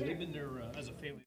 they've been there as a family.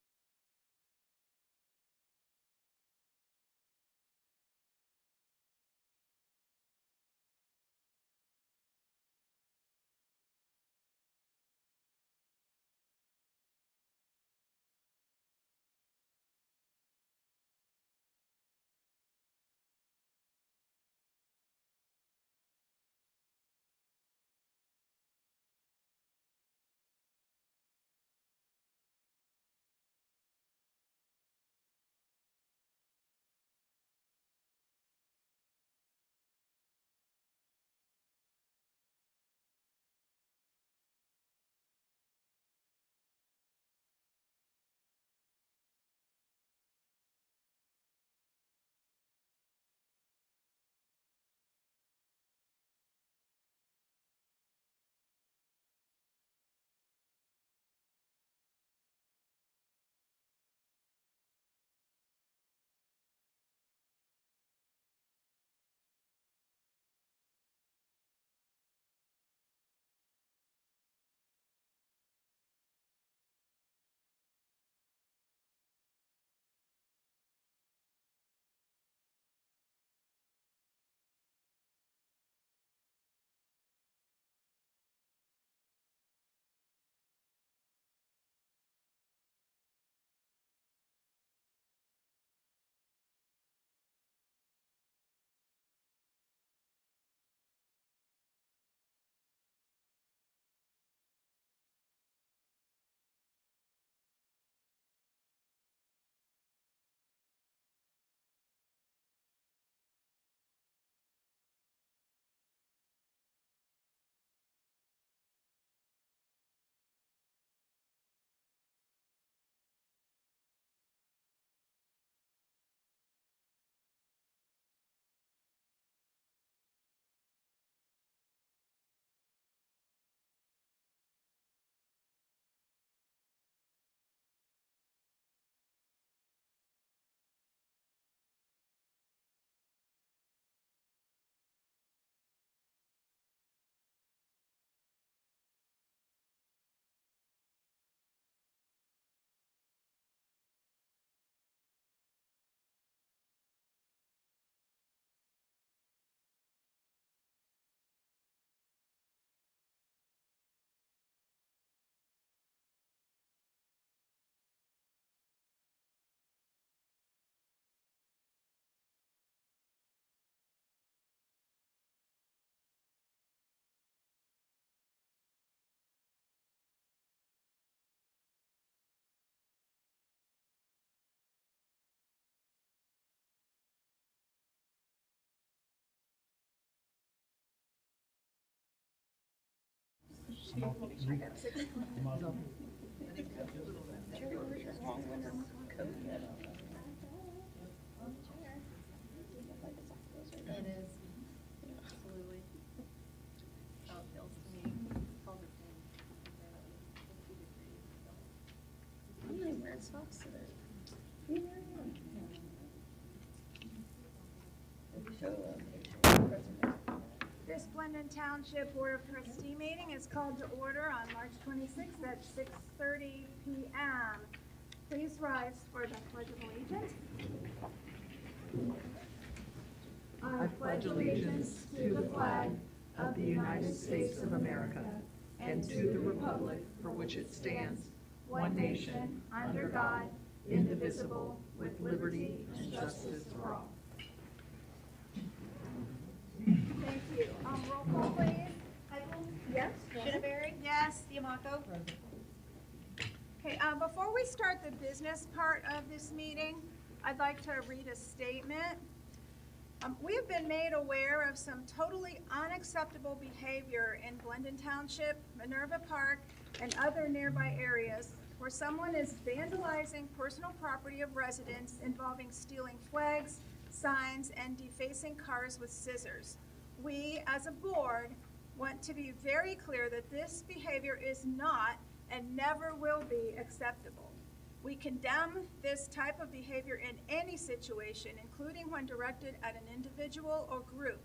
It is. Absolutely. How it feels to me. Colder pain. I'm not wearing socks today. This Glendon Township Board of Trustee meeting is called to order on March 26th at 6:30 p.m. Please rise for the Pledge of Allegiance. I pledge allegiance to the flag of the United States of America and to the republic for which it stands, one nation, under God, indivisible, with liberty and justice for all. Thank you. Roll call, please. Heigl? Yes. Shittaberry? Yes. Diamaco? Okay, before we start the business part of this meeting, I'd like to read a statement. We have been made aware of some totally unacceptable behavior in Glendon Township, Minerva Park, and other nearby areas where someone is vandalizing personal property of residents involving stealing flags, signs, and defacing cars with scissors. We, as a board, want to be very clear that this behavior is not and never will be acceptable. We condemn this type of behavior in any situation, including when directed at an individual or group.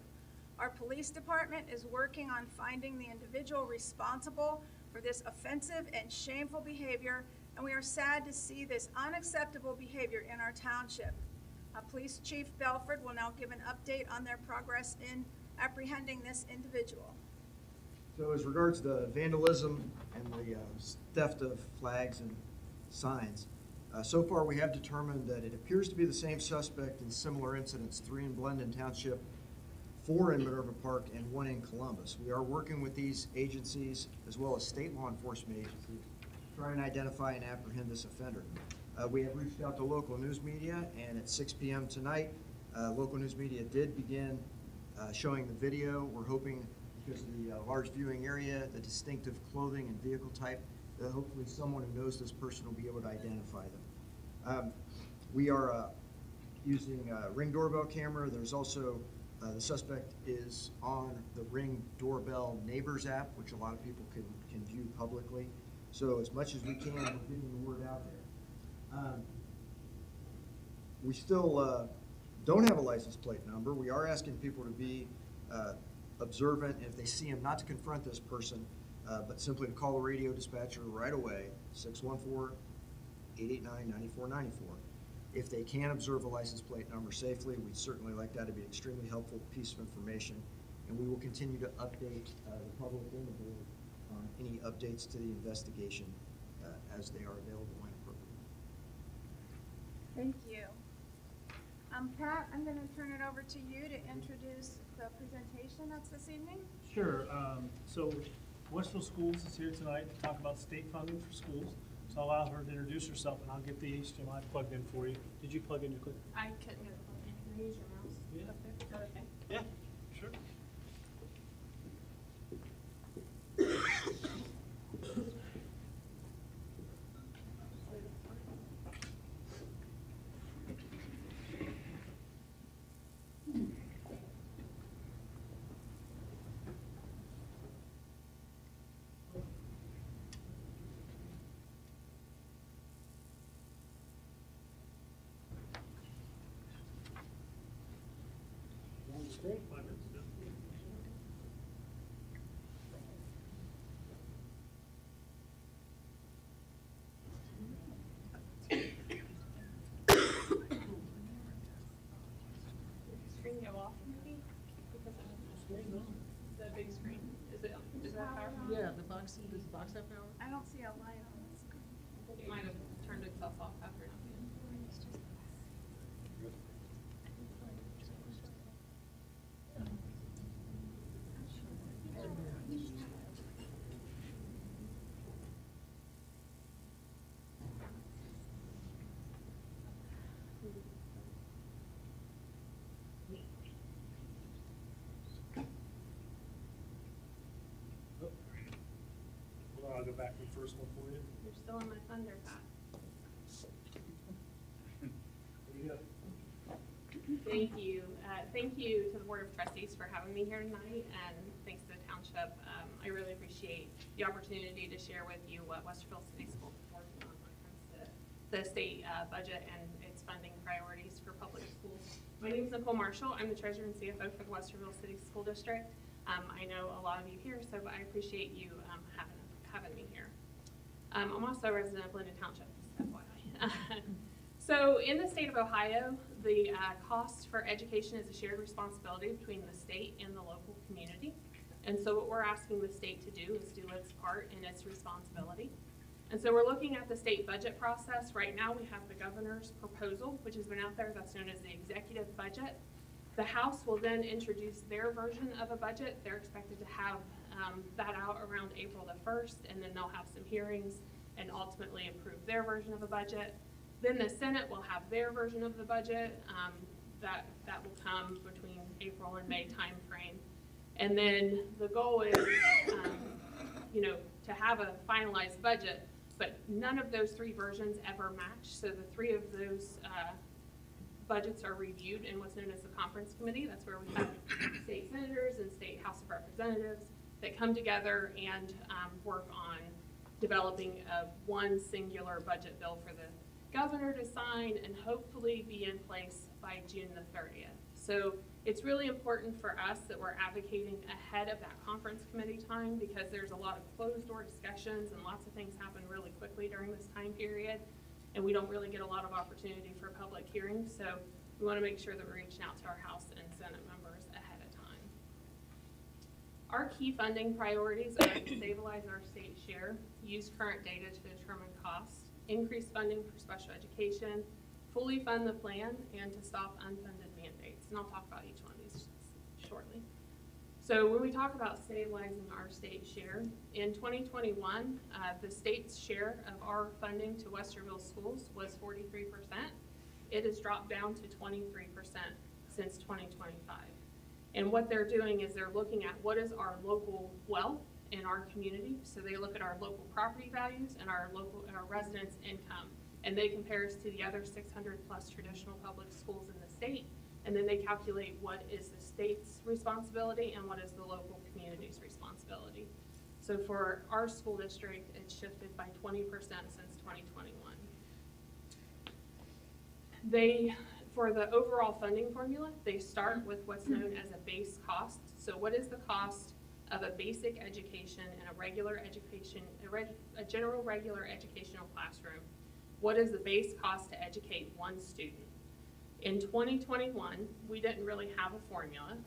Our police department is working on finding the individual responsible for this offensive and shameful behavior and we are sad to see this unacceptable behavior in our township. Police Chief Belford will now give an update on their progress in apprehending this individual. So as regards the vandalism and the theft of flags and signs, so far we have determined that it appears to be the same suspect in similar incidents, 3 in Blendon Township, 4 in Minerva Park, and 1 in Columbus. We are working with these agencies as well as state law enforcement agencies to try and identify and apprehend this offender. We have reached out to local news media, and at 6 p.m. tonight, local news media did begin showing the video. We're hoping, because of the large viewing area, the distinctive clothing and vehicle type, that hopefully someone who knows this person will be able to identify them. We are using a Ring doorbell camera. There's also, the suspect is on the Ring doorbell Neighbors app, which a lot of people can view publicly. So as much as we can, we're getting the word out there. We still don't have a license plate number. We are asking people to be observant, and if they see him, not to confront this person, but simply to call the radio dispatcher right away, 614-889-9494. If they can observe a license plate number safely, we'd certainly like that to be an extremely helpful piece of information, and we will continue to update the public and the board on any updates to the investigation as they are available and appropriate. Thank you. Pat, I'm going to turn it over to you to introduce the presentation that's this evening. Sure. So Westville Schools is here tonight to talk about state funding for schools. So I'll allow her to introduce herself, and I'll get the HDMI plugged in for you. Did you plug in your clip? I couldn't get it. Can I use your mouse? Yeah. Up there? Is that okay? Yeah, sure. On the screen, 5 minutes. Yeah. Screen go off maybe? Because the big screen. Is that powerful? Yeah, does the box have power? I don't see a light on the screen. I think it might have turned itself off after not being. Hold on, I'll go back to the first one for you. You're still in my thunder, Pat. There you go. Thank you. Thank you to the Board of Trustees for having me here tonight, and thanks to the township. I really appreciate the opportunity to share with you what Westerville City School is working on when it comes to the state budget and its funding priorities for public schools. My name is Nicole Marshall. I'm the treasurer and CFO for the Westerville City School District. I know a lot of you here, so I appreciate you having me here. I'm also a resident of Blendon Township, just FYI. So in the state of Ohio, the cost for education is a shared responsibility between the state and the local community. And so what we're asking the state to do is do its part in its responsibility. And so we're looking at the state budget process. Right now we have the governor's proposal, which has been out there, that's known as the executive budget. The House will then introduce their version of a budget. They're expected to have that out around April the 1st, and then they'll have some hearings and ultimately approve their version of a budget. Then the Senate will have their version of the budget. That will come between April and May timeframe. And then the goal is, to have a finalized budget, but none of those 3 versions ever match. So the 3 of those budgets are reviewed in what's known as the conference committee. That's where we have state senators and state House of Representatives that come together and work on developing one singular budget bill for the governor to sign and hopefully be in place by June the 30th. So it's really important for us that we're advocating ahead of that conference committee time, because there's a lot of closed door discussions and lots of things happen really quickly quickly during this time period, and we don't really get a lot of opportunity for public hearings, so we want to make sure that we're reaching out to our House and Senate members ahead of time. Our key funding priorities are to stabilize our state share, use current data to determine costs, increase funding for special education, fully fund the plan, and to stop unfunded mandates. And I'll talk about each one of these shortly. So when we talk about stabilizing our state share, in 2021, the state's share of our funding to Westerville schools was 43%. It has dropped down to 23% since 2025. And what they're doing is they're looking at what is our local wealth in our community. So they look at our local property values and our residents' income, and they compare us to the other 600 plus traditional public schools in the state. And then they calculate what is the state's responsibility and what is the local community's responsibility. So for our school district, it's shifted by 20% since 2021. For the overall funding formula, they start with what's known as a base cost. So what is the cost of a basic education in a regular education, a general regular educational classroom? What is the base cost to educate one student? In 2021, we didn't really have a formula.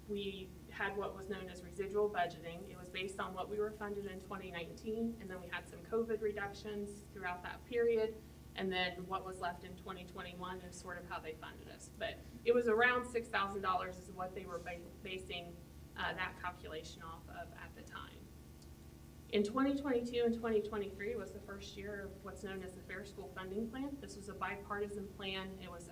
We had what was known as residual budgeting. It was based on what we were funded in 2019, and then we had some COVID reductions throughout that period, and then what was left in 2021 is sort of how they funded us. But it was around $6,000 is what they were basing that calculation off of at the time. In 2022 and 2023 was the first year of what's known as the Fair School Funding Plan. This was a bipartisan plan. It was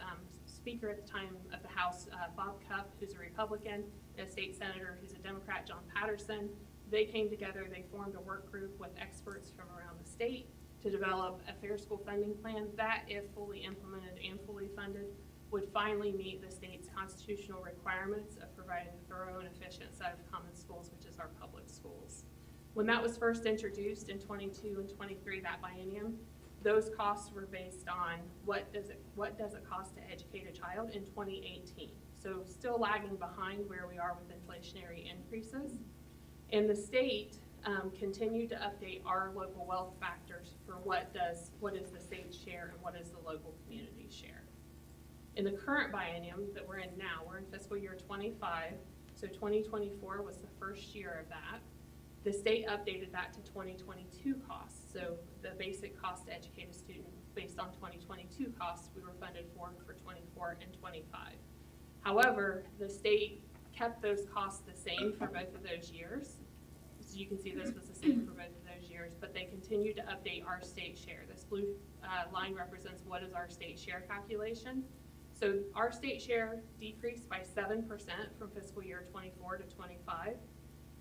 Speaker at the time of the House, Bob Cupp, who's a Republican, and a state senator who's a Democrat, John Patterson. They came together, they formed a work group with experts from around the state to develop a fair school funding plan that, if fully implemented and fully funded, would finally meet the state's constitutional requirements of providing a thorough and efficient set of common schools, which is our public schools. When that was first introduced in 22 and 23, that biennium, those costs were based on what does it cost to educate a child in 2018. So still lagging behind where we are with inflationary increases. And the state continued to update our local wealth factors for what is the state's share and what is the local community share. In the current biennium that we're in now, we're in fiscal year 25, so 2024 was the first year of that. The state updated that to 2022 costs. So the basic cost to educate a student based on 2022 costs, we were funded for 24 and 25. However, the state kept those costs the same for both of those years. So you can see this was the same for both of those years, but they continued to update our state share. This blue line represents what is our state share calculation. So our state share decreased by 7% from fiscal year 24 to 25.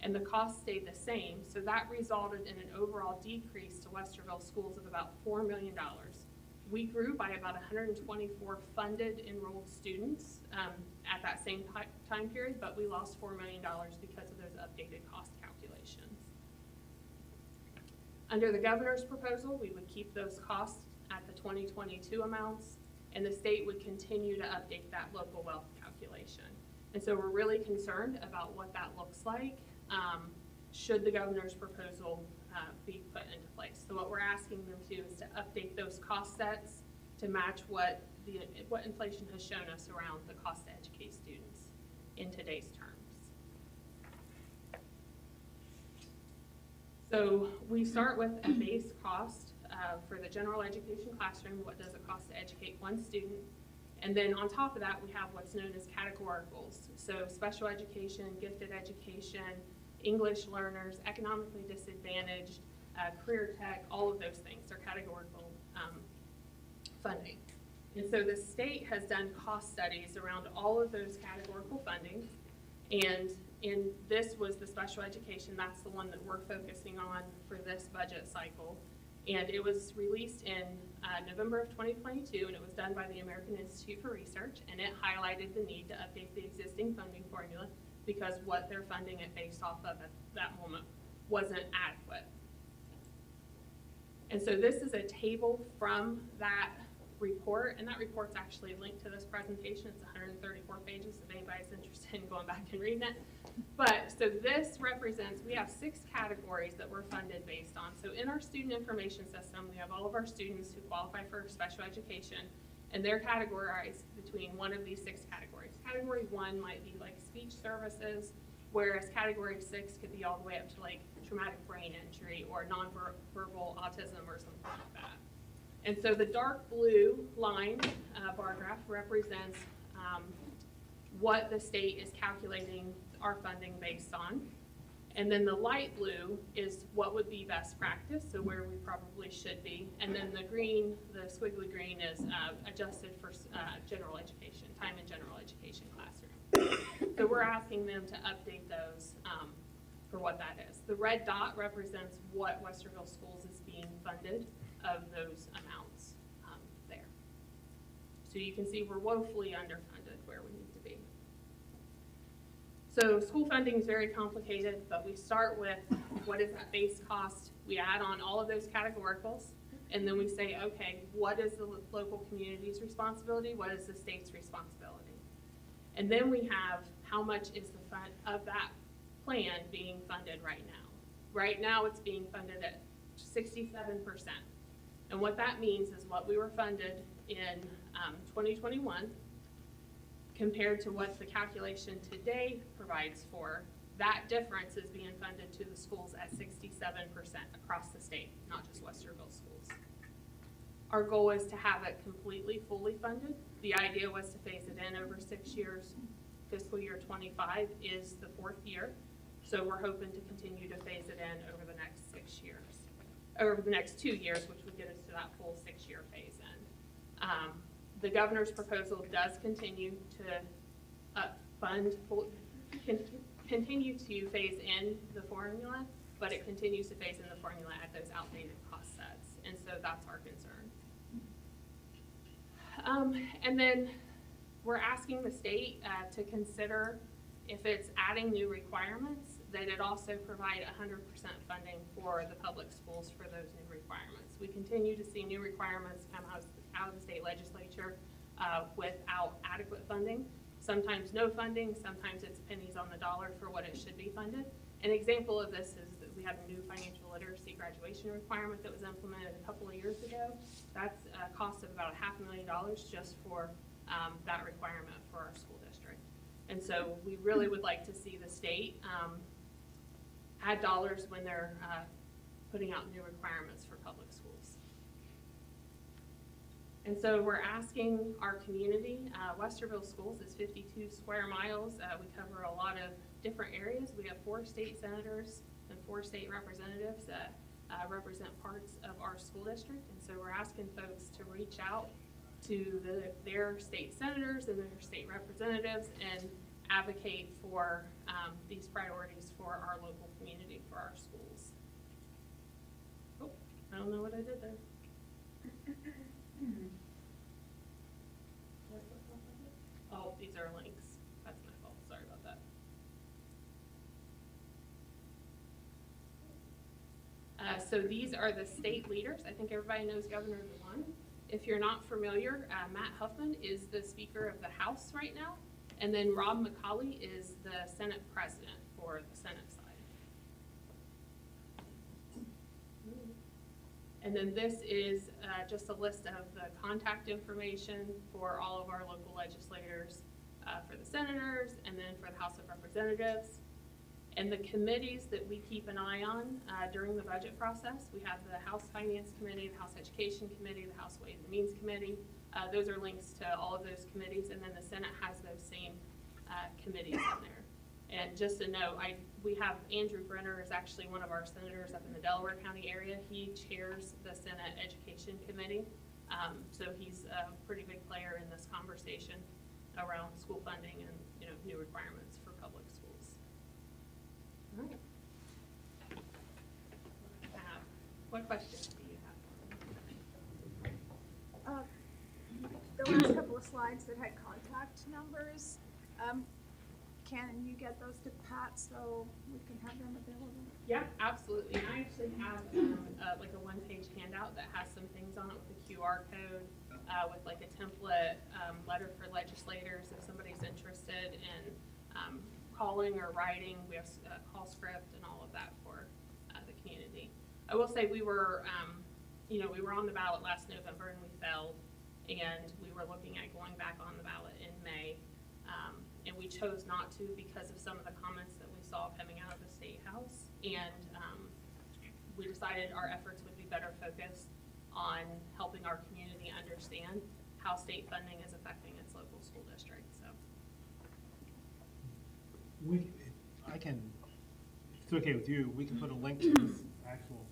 And the cost stayed the same, so that resulted in an overall decrease to Westerville schools of about $4 million. We grew by about 124 funded enrolled students at that same time period, but we lost $4 million because of those updated cost calculations. Under the governor's proposal, we would keep those costs at the 2022 amounts, and the state would continue to update that local wealth calculation. And so we're really concerned about what that looks like should the governor's proposal be put into place. So what we're asking them to is to update those cost sets to match what inflation has shown us around the cost to educate students in today's terms. So we start with a base cost for the general education classroom. What does it cost to educate one student? And then on top of that, we have what's known as categoricals. So special education, gifted education, English learners, economically disadvantaged, career tech, all of those things are categorical funding. And so the state has done cost studies around all of those categorical funding. And this was the special education, that's the one that we're focusing on for this budget cycle. And it was released in November of 2022, and it was done by the American Institute for Research, and it highlighted the need to update the existing funding formula because what they're funding it based off of at that moment wasn't adequate. And so this is a table from that report, and that report's actually linked to this presentation. It's 134 pages if anybody's interested in going back and reading it. But, so this represents, we have 6 categories that we're funded based on. So in our student information system, we have all of our students who qualify for special education, and they're categorized between one of these 6 categories. Category 1 might be like speech services, whereas category 6 could be all the way up to like traumatic brain injury or nonverbal autism or something like that. And so the dark blue line bar graph represents what the state is calculating our funding based on. And then the light blue is what would be best practice, so where we probably should be. And then the green, the squiggly green, is adjusted for general education, time in general education classroom. So we're asking them to update those for what that is. The red dot represents what Westerville Schools is being funded of those amounts there. So you can see we're woefully underfunded where we need to be. So school funding is very complicated, but we start with what is that base cost. We add on all of those categoricals, and then we say, okay, what is the local community's responsibility? What is the state's responsibility? And then we have how much is the fund of that plan being funded right now. Right now it's being funded at 67%. And what that means is what we were funded in 2021 compared to what the calculation today provides for. That difference is being funded to the schools at 67% across the state, not just Westerville schools. Our goal is to have it completely fully funded. The idea was to phase it in over 6 years. Fiscal year 25 is the 4th year. So we're hoping to continue to phase it in over the next 6 years, or over the next 2 years, which would get us to that full 6-year phase in. The governor's proposal does continue to continue to phase in the formula, but it continues to phase in the formula at those outdated cost sets, and so that's our concern. And then we're asking the state to consider, if it's adding new requirements, that it also provide 100% funding for the public schools for those new requirements. We continue to see new requirements come out of the state legislature without adequate funding. Sometimes no funding, sometimes it's pennies on the dollar for what it should be funded. An example of this is that we have a new financial literacy graduation requirement that was implemented a couple of years ago. That's a cost of about $500,000 just for that requirement for our school district. And so we really would like to see the state add dollars when they're putting out new requirements for public schools. And so we're asking our community, Westerville Schools is 52 square miles. We cover a lot of different areas. We have 4 state senators and 4 state representatives that represent parts of our school district. And so we're asking folks to reach out to their state senators and their state representatives and advocate for these priorities for our local community, for our schools. Oh, I don't know what I did there. Oh, these are links. That's my fault. Sorry about that. So these are the state leaders. I think everybody knows Governor DeWine. If you're not familiar, Matt Huffman is the Speaker of the House right now. And then Rob McCauley is the Senate President for the Senate side. And then this is just a list of the contact information for all of our local legislators, for the senators, and then for the House of Representatives. And the committees that we keep an eye on during the budget process, we have the House Finance Committee, the House Education Committee, the House Ways and Means Committee. Those are links to all of those committees, and then the Senate has those same committees in there. And just to note, we have Andrew Brenner is actually one of our senators up in the Delaware County area. He chairs the Senate Education Committee, so he's a pretty big player in this conversation around school funding and new requirements for public schools. All right. What questions do you have? The last couple of slides that had contact numbers, can you get those to Pat so we can have them available? Yeah, absolutely. I actually have like a one-page handout that has some things on it with a QR code with like a template letter for legislators if somebody's interested in calling or writing. We have a call script and all of that for the community. I will say we were, we were on the ballot last November and we failed, and we were looking at going back on the ballot in May. And we chose not to because of some of the comments that we saw coming out of the State House. And we decided our efforts would be better focused on helping our community understand how state funding is affecting its local school district, so. If it's okay with you, we can put a link to this actual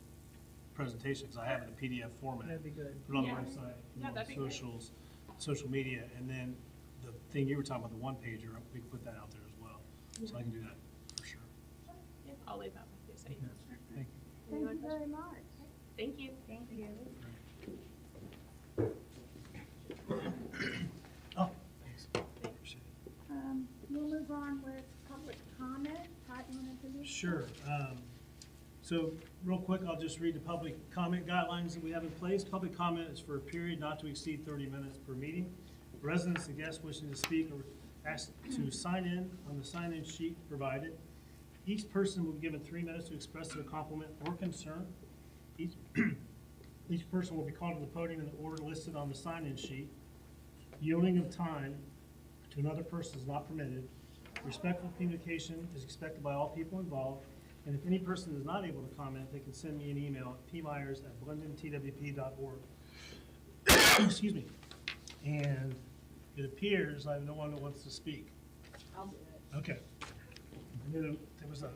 presentation, because I have it in PDF format. That'd be good. Put it on the Yeah. website, Yeah, on that'd be great. socials, social media, and then the thing you were talking about, the one pager, we can put that out there as well. So I can do that for sure. Yeah, I'll leave that with you, so you know. Thank you. Thank you very much. Thank you. Thank you. Oh, thanks. Appreciate it. We'll move on with public comment. Pat, you want to introduce? Sure. So real quick, I'll just read the public comment guidelines that we have in place. Public comment is for a period not to exceed 30 minutes per meeting. Residents and guests wishing to speak are asked to sign in on the sign-in sheet provided. Each person will be given 3 minutes to express their compliment or concern. Each person will be called to the podium in the order listed on the sign-in sheet. Yielding of time to another person is not permitted. Respectful communication is expected by all people involved. And if any person is not able to comment, they can send me an email at pmyers@blendentwp.org. Excuse me. And it appears I have no one that wants to speak. I'll do it. Okay. I knew there was a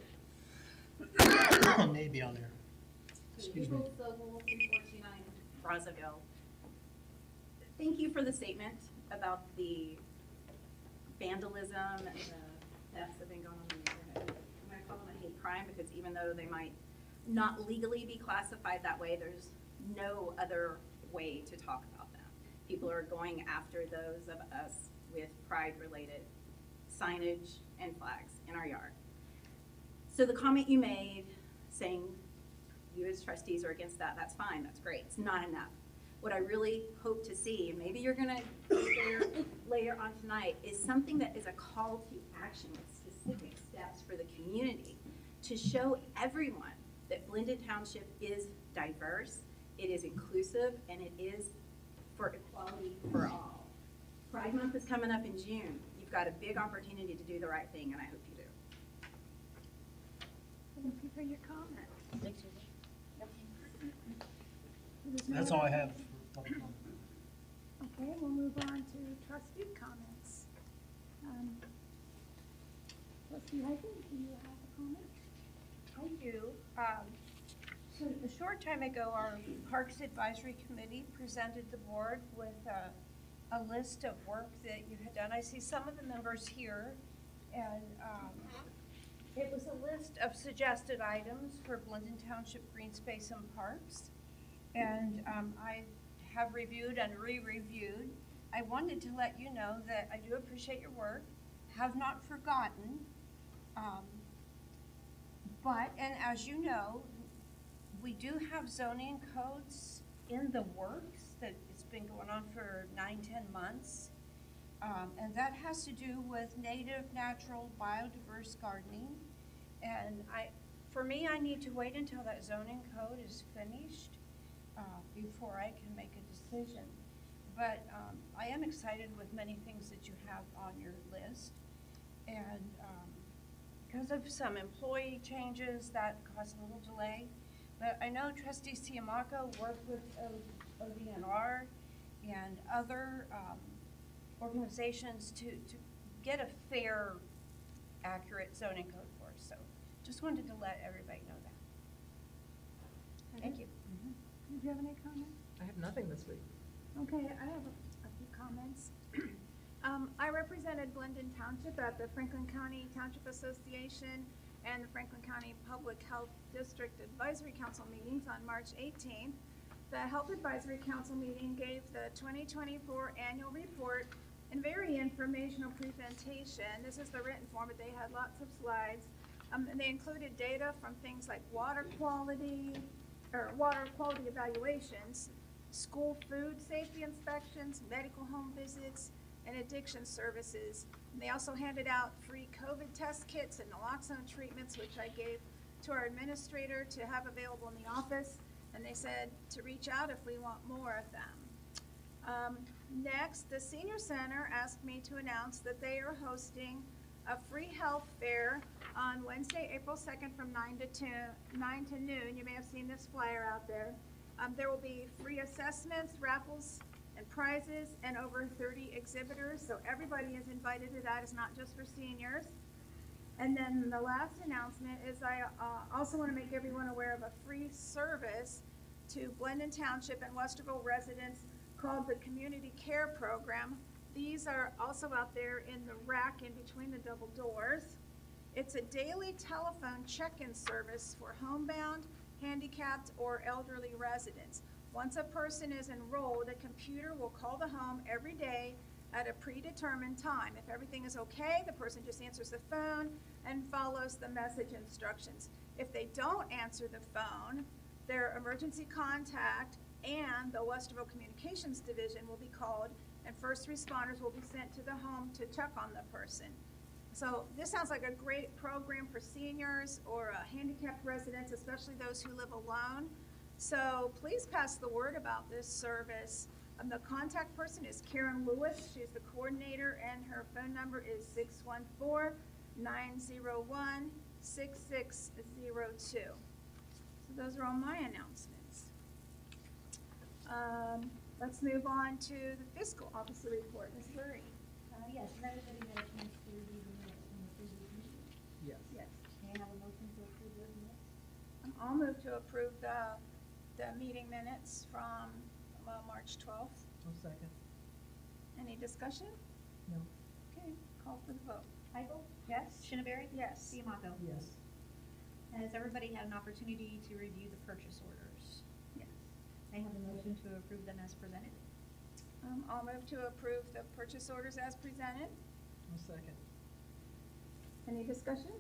maybe on there. Excuse me. April Sobel, 349 Brazzaville. Thank you for the statement about the vandalism and the thefts that have been going on in the neighborhood. I'm going to call them a hate crime because even though they might not legally be classified that way, there's no other way to talk about them. People are going after those of us with pride-related signage and flags in our yard. So the comment you made saying you as trustees are against that, that's fine, that's great, it's not enough. What I really hope to see, and maybe you're gonna share later on tonight, is something that is a call to action with specific steps for the community to show everyone that Blended Township is diverse, it is inclusive, and it is for equality for all. Pride Month is coming up in June. You've got a big opportunity to do the right thing, and I hope you do. Thank you for your comment. That's all I have for public comment. Okay, we'll move on to trustee comments. Trustee Hyken, do you have a comment? I do. So a short time ago, our Parks Advisory Committee presented the board with a list of work that you had done. I see some of the members here, and it was a list of suggested items for Blendon Township Green Space and Parks. And I have reviewed and re-reviewed. I wanted to let you know that I do appreciate your work, have not forgotten. And as you know, we do have zoning codes in the works that it's been going on for 9-10 months. And that has to do with native, natural, biodiverse gardening. And for me, I need to wait until that zoning code is finished before I can make a decision. But I am excited with many things that you have on your list. And because of some employee changes, that caused a little delay. But I know Trustee Siamaka worked with ODNR and other organizations to get a fair, accurate zoning code for us. So just wanted to let everybody know that. Thank you. Do you have any comments? I have nothing this week. Okay, I have a few comments. I represented Blendon Township at the Franklin County Township Association and the Franklin County Public Health District Advisory Council meetings on March 18th. The Health Advisory Council meeting gave the 2024 annual report and very informational presentation. This is the written form, but they had lots of slides. And they included data from things like water quality evaluations, school food safety inspections, medical home visits, and addiction services. And they also handed out free COVID test kits and naloxone treatments, which I gave to our administrator to have available in the office. And they said to reach out if we want more of them. Next, the Senior Center asked me to announce that they are hosting a free health fair on Wednesday, April 2nd from 9 to noon. You may have seen this flyer out there. There will be free assessments, raffles, and prizes, and over 30 exhibitors. So everybody is invited to that. It's not just for seniors. And then the last announcement is I also want to make everyone aware of a free service to Glendon Township and Westerville residents called the Community Care Program. These are also out there in the rack in between the double doors. It's a daily telephone check-in service for homebound, handicapped, or elderly residents. Once a person is enrolled, a computer will call the home every day at a predetermined time. If everything is okay, the person just answers the phone and follows the message instructions. If they don't answer the phone, their emergency contact and the Westerville Communications Division will be called, and first responders will be sent to the home to check on the person. So this sounds like a great program for seniors or handicapped residents, especially those who live alone. So please pass the word about this service. The contact person is Karen Lewis. She's the coordinator, and her phone number is 614-901-6602. So those are all my announcements. Let's move on to the fiscal officer report. Ms. Lurie. Yes, has everybody had a chance to review the minutes from the previous meeting? Yes. Yes. May I have a motion to approve those minutes? I'll move to approve the meeting minutes from March 12th. I'll second. Any discussion? No. Okay, call for the vote. Heigl? Yes? Shinneberry? Yes. Siamato? Yes. Has everybody had an opportunity to review the purchase orders? Yes. May I have a motion to approve them as presented? I'll move to approve the purchase orders as presented. I'll second. Any discussion?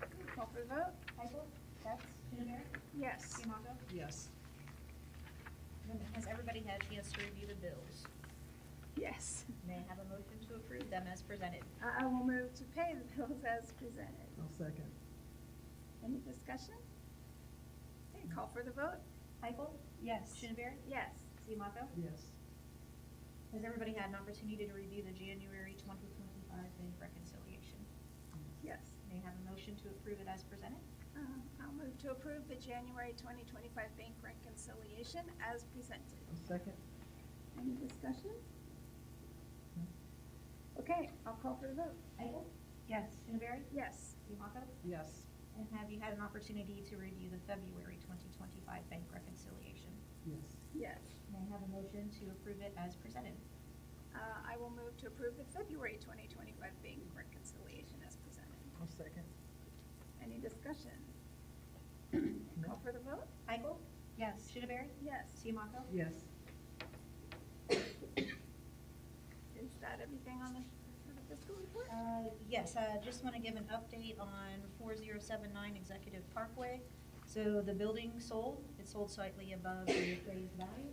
Okay, call for the vote. Heigl? Yes? Shinneberry? Yes. Siamato? Yes. Has everybody had a chance to review the bills? Yes. May I have a motion to approve them as presented? I will move to pay the bills as presented. I'll second. Any discussion? Okay, call for the vote. Heigl? Yes. Shinneberry? Yes. Siamato? Yes. Has everybody had an opportunity to review the January 2025 bank reconciliation? Yes. May I have a motion to approve it as presented? I'll move to approve the January 2025 bank reconciliation as presented. I'll second. Any discussion? Okay, I'll call for the vote. Heigl? Yes. Shinneberry? Yes. Siamato? Yes. And have you had an opportunity to review the February 2025 bank reconciliation? Yes. Yes. May I have a motion to approve it as presented? I will move to approve the February 2025 bank reconciliation as presented. I'll second. Any discussion? Call for the vote? Heigl? Yes. Shinneberry? Yes. Siamato? Yes. Is that everything on for the fiscal report? Yes, just want to give an update on 4079 Executive Parkway. So the building sold, it sold slightly above the appraised value.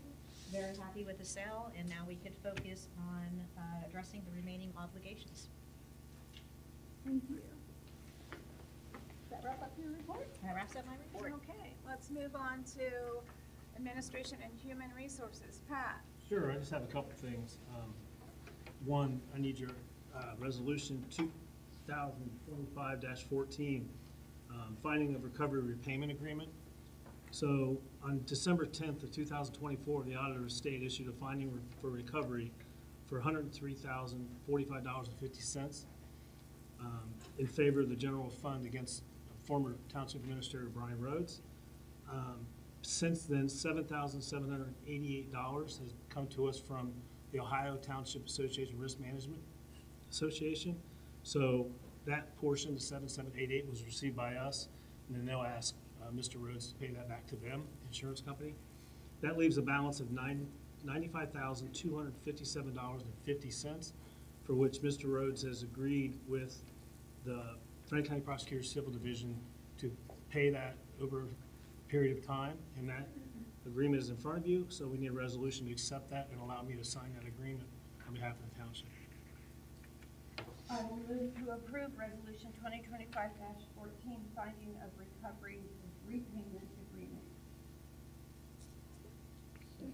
Very happy with the sale, and now we could focus on addressing the remaining obligations. Thank you. Does that wrap up your report? That wraps up my report. Okay, let's move on to Administration and Human Resources. Pat? Sure, I just have a couple things. One, I need your resolution 2025-14, finding of recovery repayment agreement. So on December 10th of 2024, the auditor of state issued a finding for recovery for $103,045.50 in favor of the general fund against former Township Administrator Brian Rhodes. Since then, $7,788 has come to us from the Ohio Township Association Risk Management Association. So that portion, the 7788, was received by us, and then they'll ask Mr. Rhodes to pay that back to them, insurance company. That leaves a balance of $95,257.50, for which Mr. Rhodes has agreed with the Franklin County Prosecutor's Civil Division to pay that over a period of time, and that agreement is in front of you, so we need a resolution to accept that and allow me to sign that agreement on behalf of the township. I will move to approve Resolution 2025-14, finding of recovery repayment agreement.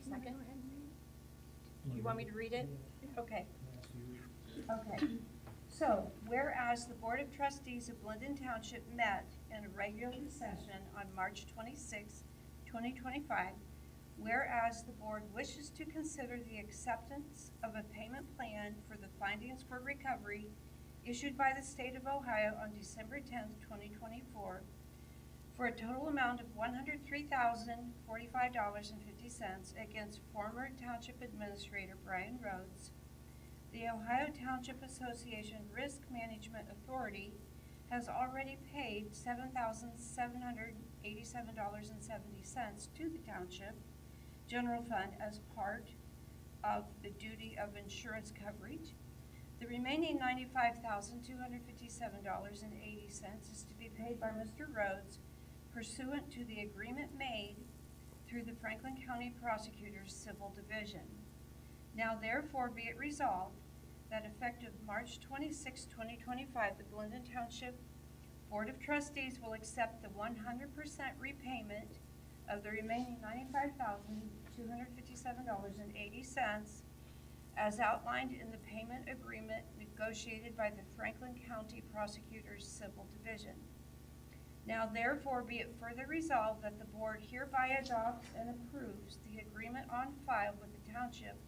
Second? You want me to read it? Okay. Okay. So, whereas the Board of Trustees of Linden Township met in a regular session on March 26, 2025, whereas the board wishes to consider the acceptance of a payment plan for the findings for recovery issued by the state of Ohio on December 10, 2024, for a total amount of $103,045.50 against former Township Administrator Brian Rhodes, the Ohio Township Association Risk Management Authority has already paid $7,787.70 to the Township General Fund as part of the duty of insurance coverage. The remaining $95,257.80 is to be paid by Mr. Rhodes pursuant to the agreement made through the Franklin County Prosecutor's Civil Division. Now therefore be it resolved that effective March 26, 2025, the Linden Township Board of Trustees will accept the 100% repayment of the remaining $95,257.80 as outlined in the payment agreement negotiated by the Franklin County Prosecutor's Civil Division. Now therefore be it further resolved that the board hereby adopts and approves the agreement on file with the township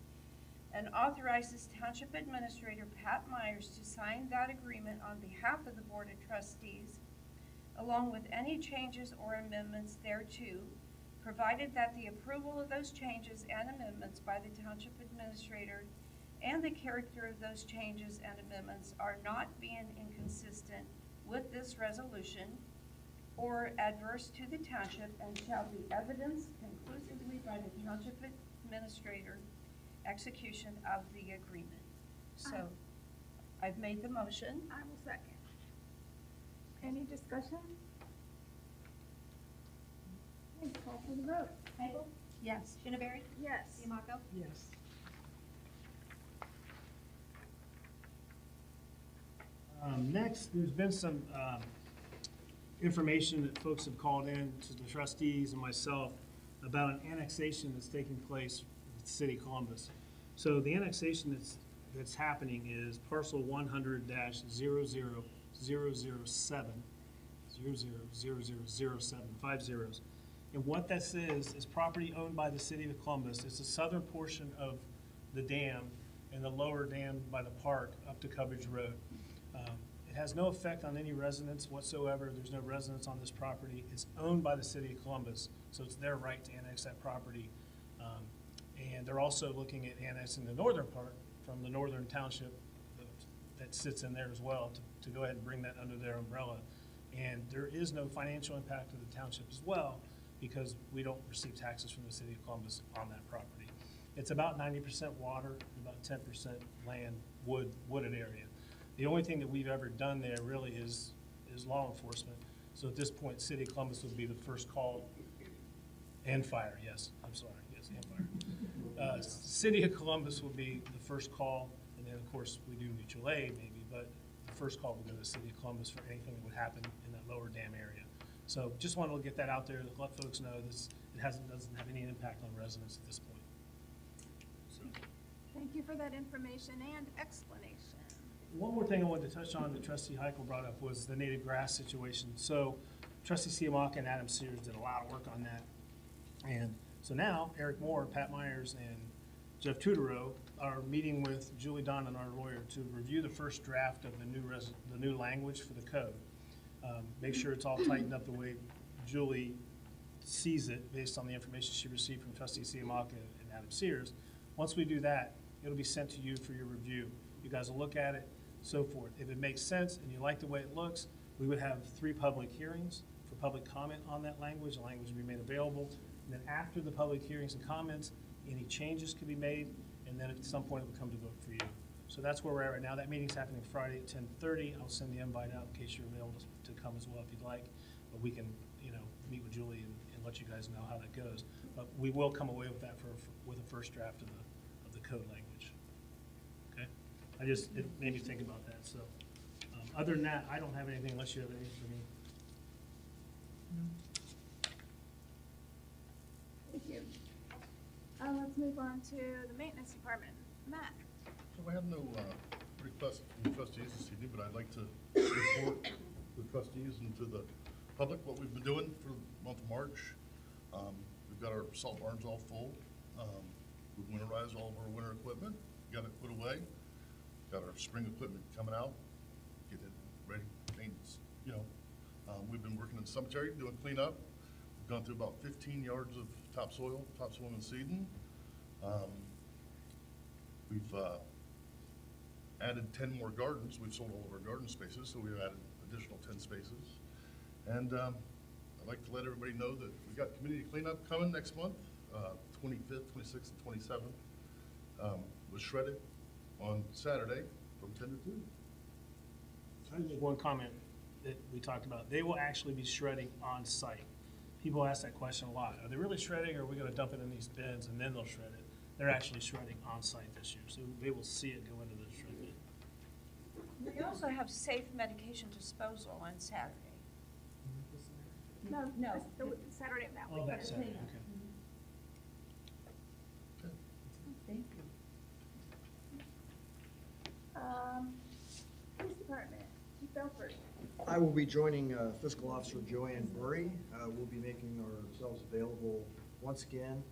and authorizes Township Administrator Pat Myers to sign that agreement on behalf of the Board of Trustees, along with any changes or amendments thereto, provided that the approval of those changes and amendments by the Township Administrator and the character of those changes and amendments are not being inconsistent with this resolution or adverse to the Township and shall be evidenced conclusively by the Township Administrator execution of the agreement. So, I've made the motion. I will second. Any discussion? Okay, call for the vote. Hagel? Yes. Shineberry? Yes. Siamaco? Yes. Next, there's been some information that folks have called in to the trustees and myself about an annexation that's taking place with the city of Columbus. So the annexation that's happening is parcel 100-00007, 000007, 5 zeros. And what this is property owned by the city of Columbus. It's the southern portion of the dam and the lower dam by the park up to Coverage Road. It has no effect on any residents whatsoever. There's no residents on this property. It's owned by the city of Columbus, so it's their right to annex that property. And they're also looking at annexing the northern part from the northern township that sits in there as well to go ahead and bring that under their umbrella. And there is no financial impact to the township as well because we don't receive taxes from the city of Columbus on that property. It's about 90% water, about 10% land, wooded area. The only thing that we've ever done there really is law enforcement. So at this point, City of Columbus would be the first call, and fire, yes, I'm sorry, yes, and fire. City of Columbus would be the first call, and then of course we do mutual aid maybe, but the first call would go to the City of Columbus for anything that would happen in that lower dam area. So just wanted to get that out there to let folks know this, doesn't have any impact on residents at this point. So. Thank you for that information and explanation. One more thing I wanted to touch on that Trustee Heichel brought up was the native grass situation. So Trustee Siamaka and Adam Sears did a lot of work on that. And so now Eric Moore, Pat Myers, and Jeff Tudorow are meeting with Julie Donnan, our lawyer, to review the first draft of the new language for the code. Make sure it's all tightened up the way Julie sees it based on the information she received from Trustee Siamaka and Adam Sears. Once we do that, it'll be sent to you for your review. You guys will look at it, so forth. If it makes sense and you like the way it looks, we would have 3 public hearings for public comment on that language. The language will be made available. And then after the public hearings and comments, any changes could be made, and then at some point it would come to vote for you. So that's where we're at right now. That meeting's happening Friday at 10:30. I'll send the invite out in case you're available to come as well if you'd like. But we can, meet with Julie and let you guys know how that goes. But we will come away with that with a first draft of the code language. Okay? It made me think about that, so. Other than that, I don't have anything unless you have anything for me. Thank you. Let's move on to the maintenance department. Matt? So I have no request from the trustees this evening, but I'd like to report to the trustees and to the public what we've been doing for the month of March. We've got our salt barns all full. We've winterized all of our winter equipment, got it put away. Got our spring equipment coming out, get it ready, maintenance, we've been working in the cemetery, doing cleanup. We've gone through about 15 yards of topsoil and seeding. We've added 10 more gardens. We've sold all of our garden spaces, so we've added additional 10 spaces. And I'd like to let everybody know that we've got community cleanup coming next month, 25th, 26th, and 27th. Was shredded on Saturday from 10 to 2. I just make one comment that we talked about. They will actually be shredding on site. People ask that question a lot. Are they really shredding, or are we going to dump it in these bins and then they'll shred it? They're actually shredding on site this year, so they will see it go into the shred bin. We also have safe medication disposal on Saturday. No, the Saturday of that week. Oh, that's Saturday, okay. Thank you. Police department, Chief Belford. I will be joining Fiscal Officer Joanne Burry. We'll be making ourselves available once again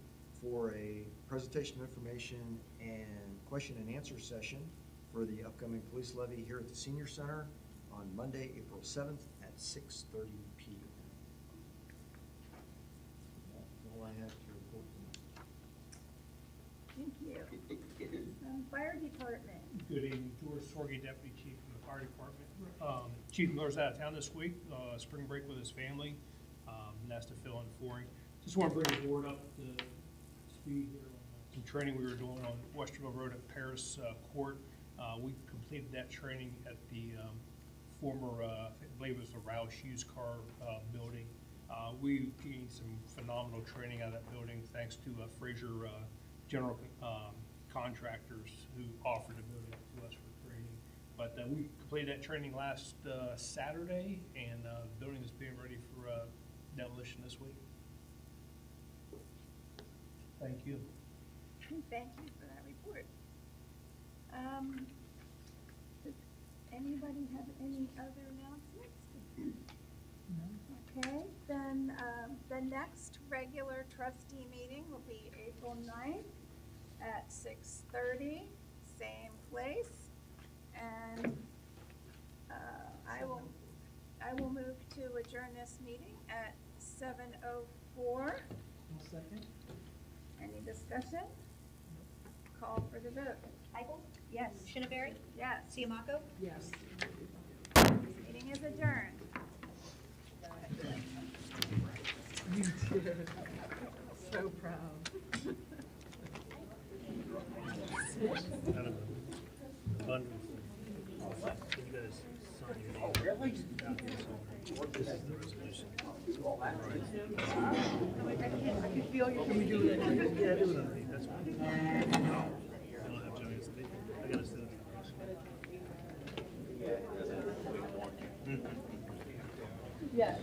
for a presentation of information and question and answer session for the upcoming police levy here at the Senior Center on Monday, April 7th at 6:30 p.m. That's all I have to report tonight. Thank you. Fire department. Good evening, George Sorge, Deputy Chief from the Fire Department. Chief Miller's out of town this week, spring break with his family, and has to fill in for him. Just want to bring the board up to speed here on some training we were doing on Westerville Road at Paris Court. We completed that training at the former, I believe it was the Roush used car building. We gained some phenomenal training out of that building thanks to Fraser General Contractors who offered the building to us for training. But we completed that training last Saturday, and the building is being ready for demolition this week. Thank you. Thank you for that report. Does anybody have any other announcements? Okay, then the next regular trustee meeting will be April 9th at 6:30, same place. And I will move to adjourn this meeting at 7:04. Second? Any discussion? Call for the vote. Heigl? Yes. Shinneberry? Yes. Siamaco? Yes. Meeting is adjourned. You did. So proud. Out of the abundance of, you guys sign your name. This is the resolution. I can feel you. Can we do it? Yeah, do it underneath, that's fine. I don't have Joey's, I gotta send it. Yes.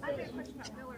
I have a question about Miller